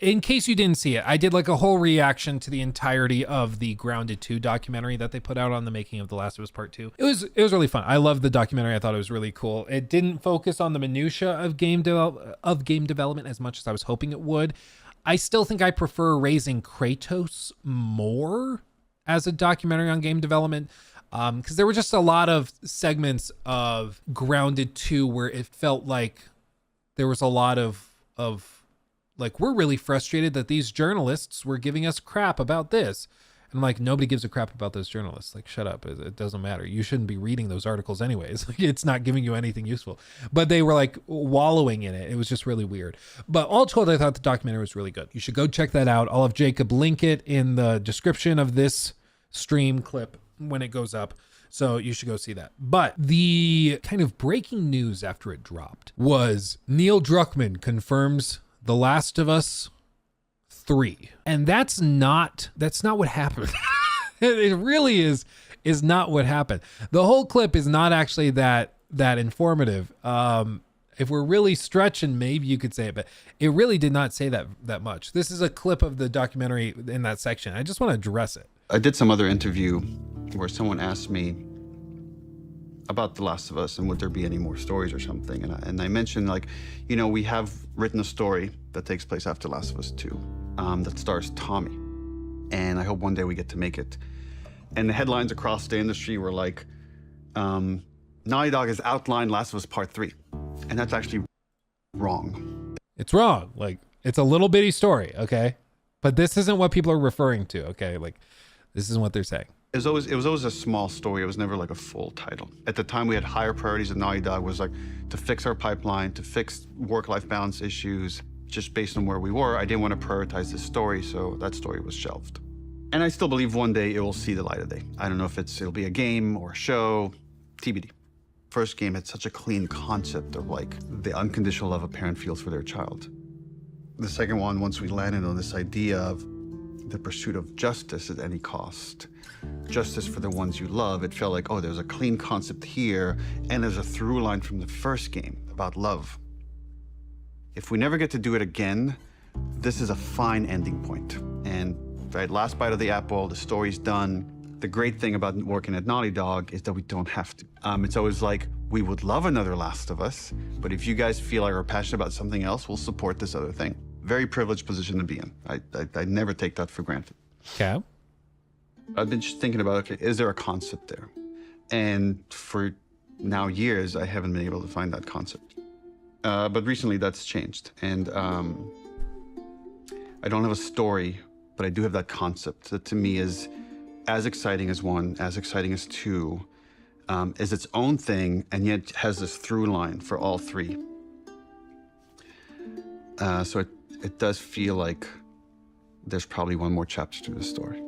In case you didn't see it, I did like a whole reaction to the entirety of the Grounded 2 documentary that they put out on the making of The Last of Us Part 2. It was really fun. I loved the documentary. I thought it was really cool. It didn't focus on the minutia of game development as much as I was hoping it would. I still think I prefer Raising Kratos more as a documentary on game development, because there were just a lot of segments of Grounded 2 where it felt like there was a lot of like, we're really frustrated that these journalists were giving us crap about this. And I'm like, nobody gives a crap about those journalists. Like, shut up. It doesn't matter. You shouldn't be reading those articles anyways. Like, it's not giving you anything useful. But they were like wallowing in it. It was just really weird. But all told, I thought the documentary was really good. You should go check that out. I'll have Jacob link it in the description of this stream clip when it goes up. So you should go see that. But the kind of breaking news after it dropped was Neil Druckman confirms The Last of Us 3. And that's not what happened. It really is not what happened. The whole clip is not actually that informative. If we're really stretching, maybe you could say it, but it really did not say that much. This is a clip of the documentary in that section. I just want to address it. I did some other interview where someone asked me about The Last of Us and would there be any more stories or something. And I mentioned, like, you know, we have written a story that takes place after Last of Us 2 that stars Tommy. And I hope one day we get to make it. And the headlines across the industry were like, Naughty Dog has outlined Last of Us Part 3. And that's actually wrong. It's wrong. Like, it's a little bitty story, okay? But this isn't what people are referring to, okay? Like, this isn't what they're saying. It was always a small story. It was never like a full title. At the time, we had higher priorities at Naughty Dog, was like to fix our pipeline, to fix work-life balance issues. Just based on where we were, I didn't want to prioritize this story, so that story was shelved. And I still believe one day it will see the light of day. I don't know if it'll be a game or a show, TBD. First game had such a clean concept of like the unconditional love a parent feels for their child. The second one, once we landed on this idea of the pursuit of justice at any cost, justice for the ones you love, it felt like, oh, there's a clean concept here, and there's a through line from the first game about love. If we never get to do it again, this is a fine ending point. And right, last bite of the apple, the story's done. The great thing about working at Naughty Dog is that we don't have to. It's always like, we would love another Last of Us, but if you guys feel like we're passionate about something else, we'll support this other thing. Very privileged position to be in. I never take that for granted. Okay. I've been just thinking about, okay, is there a concept there? And for now years, I haven't been able to find that concept. But recently that's changed. And I don't have a story, but I do have that concept that to me is as exciting as 1, as exciting as 2, is its own thing, and yet has this through line for all 3. So it does feel like there's probably one more chapter to this story.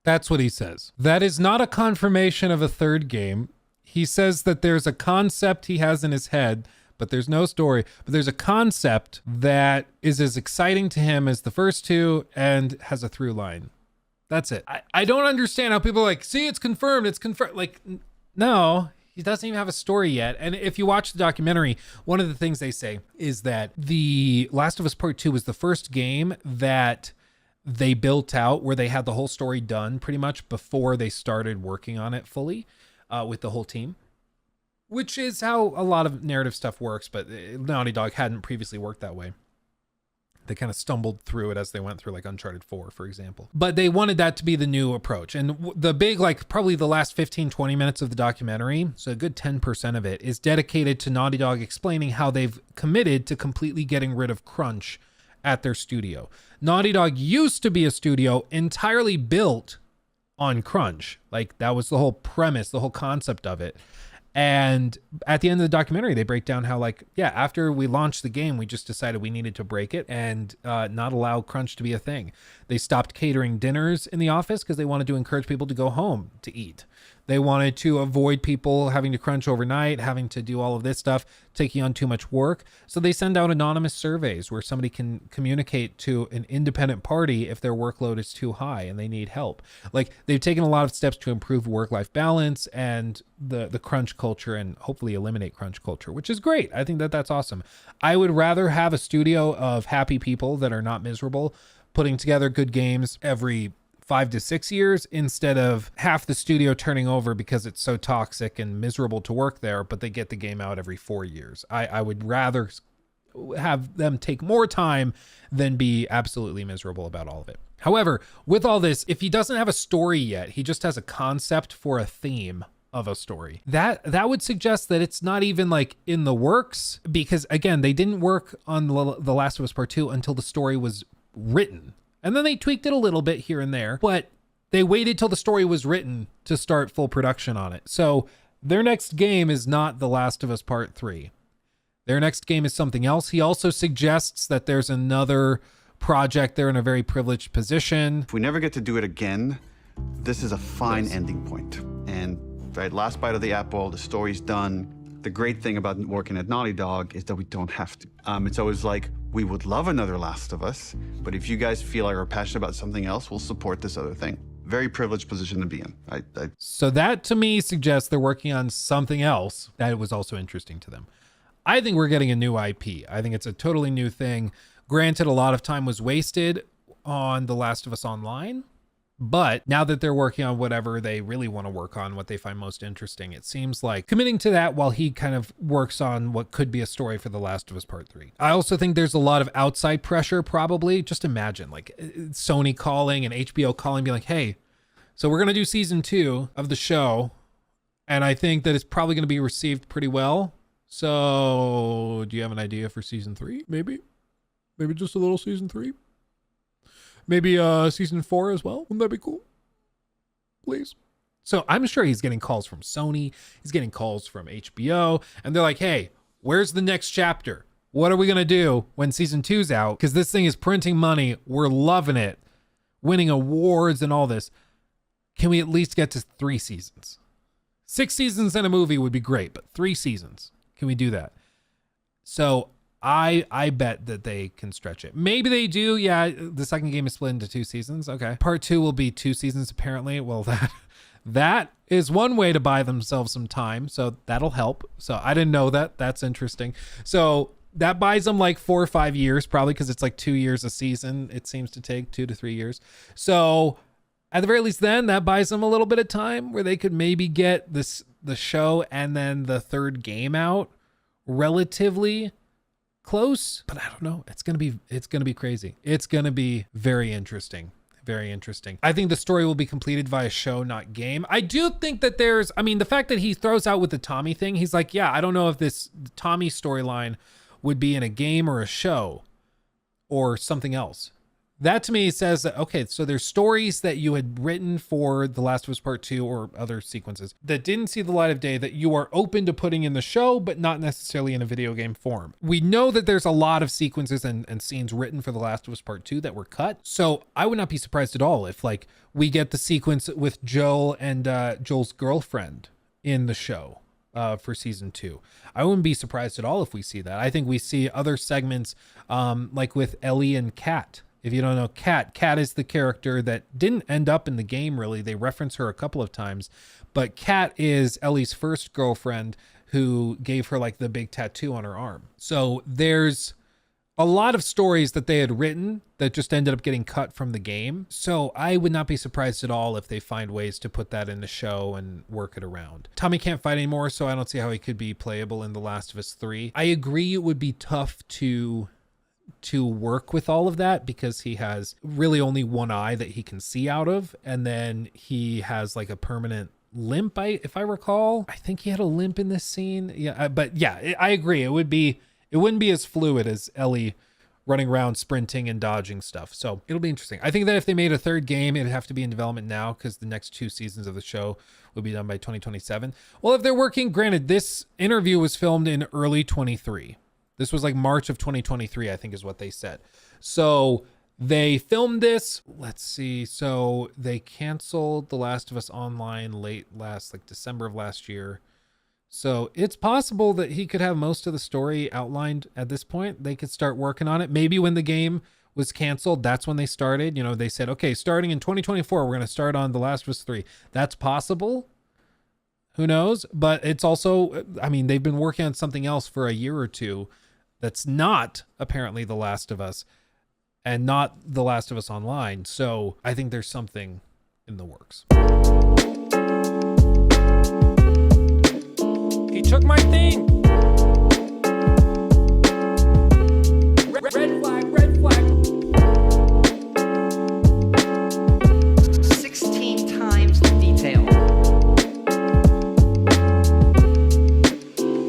That's what he says. That is not a confirmation of a third game. He says that there's a concept he has in his head, but there's no story. But there's a concept that is as exciting to him as the first 2 and has a through line. That's it. I don't understand how people are like, see, it's confirmed. It's confirmed. Like, no, he doesn't even have a story yet. And if you watch the documentary, one of the things they say is that The Last of Us Part 2 was the first game that they built out where they had the whole story done pretty much before they started working on it fully with the whole team, which is how a lot of narrative stuff works. But Naughty Dog hadn't previously worked that way. They kind of stumbled through it as they went through like Uncharted 4, for example. But they wanted that to be the new approach. And the big, like probably the last 15, 20 minutes of the documentary, so a good 10% of it is dedicated to Naughty Dog explaining how they've committed to completely getting rid of crunch at their studio. Naughty Dog used to be a studio entirely built on crunch. Like that was the whole premise, the whole concept of it. And at the end of the documentary, they break down how, like, yeah, after we launched the game, we just decided we needed to break it and not allow crunch to be a thing. They stopped catering dinners in the office because they wanted to encourage people to go home to eat. They wanted to avoid people having to crunch overnight, having to do all of this stuff, taking on too much work. So they send out anonymous surveys where somebody can communicate to an independent party if their workload is too high and they need help. Like, they've taken a lot of steps to improve work-life balance and the crunch culture, and hopefully eliminate crunch culture, which is great. I think that that's awesome. I would rather have a studio of happy people that are not miserable putting together good games every 5 to 6 years instead of half the studio turning over because it's so toxic and miserable to work there, but they get the game out every 4 years. I would rather have them take more time than be absolutely miserable about all of it. However, with all this, if he doesn't have a story yet, he just has a concept for a theme of a story, that would suggest that it's not even like in the works, because again, they didn't work on The Last of Us Part 2 until the story was written. And then they tweaked it a little bit here and there, but they waited till the story was written to start full production on it. So their next game is not The Last of Us Part 3. Their next game is something else. He also suggests that there's another project. They're in a very privileged position. If we never get to do it again, this is a fine ending point. And right, last bite of the apple, the story's done. The great thing about working at Naughty Dog is that we don't have to. It's always like, we would love another Last of Us, but if you guys feel like are passionate about something else, we'll support this other thing. Very privileged position to be in. So that to me suggests they're working on something else that was also interesting to them. I think we're getting a new IP. I think it's a totally new thing. Granted, a lot of time was wasted on The Last of Us Online, but now that they're working on whatever they really want to work on, what they find most interesting, it seems like committing to that while he kind of works on what could be a story for The Last of Us Part 3. I also think there's a lot of outside pressure, probably. Just imagine like Sony calling and HBO calling, being like, hey, so we're going to do season 2 of the show, and I think that it's probably going to be received pretty well. So do you have an idea for season 3? Maybe just a little season 3. Maybe season 4 as well. Wouldn't that be cool? Please. So I'm sure he's getting calls from Sony. He's getting calls from HBO. And they're like, hey, where's the next chapter? What are we going to do when season 2's out? Because this thing is printing money. We're loving it. Winning awards and all this. Can we at least get to 3 seasons? 6 seasons in a movie would be great, but 3 seasons. Can we do that? So I bet that they can stretch it. Maybe they do. Yeah, the second game is split into 2 seasons. Okay. Part 2 will be 2 seasons apparently. Well, that is one way to buy themselves some time. So that'll help. So I didn't know that. That's interesting. So that buys them like 4 or 5 years, probably, because it's like 2 years a season. It seems to take 2 to 3 years. So at the very least, then that buys them a little bit of time where they could maybe get the show and then the third game out relatively close. But I don't know. It's gonna be crazy. It's gonna be very interesting. Very interesting. I think the story will be completed via show, not game. I do think that the fact that he throws out with the Tommy thing, he's like, yeah, I don't know if this Tommy storyline would be in a game or a show or something else. That to me says that, okay, so there's stories that you had written for The Last of Us Part 2 or other sequences that didn't see the light of day that you are open to putting in the show, but not necessarily in a video game form. We know that there's a lot of sequences and scenes written for The Last of Us Part 2 that were cut. So I would not be surprised at all if like we get the sequence with Joel and Joel's girlfriend in the show for season 2. I wouldn't be surprised at all if we see that. I think we see other segments like with Ellie and Kat. If you don't know Kat is the character that didn't end up in the game, really. They reference her a couple of times, but Kat is Ellie's first girlfriend who gave her like the big tattoo on her arm. So there's a lot of stories that they had written that just ended up getting cut from the game. So I would not be surprised at all if they find ways to put that in the show and work it around. Tommy can't fight anymore, so I don't see how he could be playable in The Last of Us 3. I agree it would be tough to work with all of that because he has really only one eye that he can see out of, and then he has like a permanent limp. If I recall, I think he had a limp in this scene. Yeah, but yeah, I agree. It wouldn't be as fluid as Ellie running around sprinting and dodging stuff. So it'll be interesting. I think that if they made a third game, it'd have to be in development now because the next 2 seasons of the show will be done by 2027. Well, if they're working, granted, this interview was filmed in early 23. This was like March of 2023, I think is what they said. So They filmed this. Let's see. So they canceled The Last of Us Online like December of last year. So it's possible that he could have most of the story outlined at this point. They could start working on it. Maybe when the game was canceled, that's when they started. You know, they said, okay, starting in 2024, we're going to start on The Last of Us 3. That's possible. Who knows? But it's also, I mean, they've been working on something else for a year or two that's not apparently The Last of Us and not The Last of Us Online. So I think there's something in the works. He took my thing.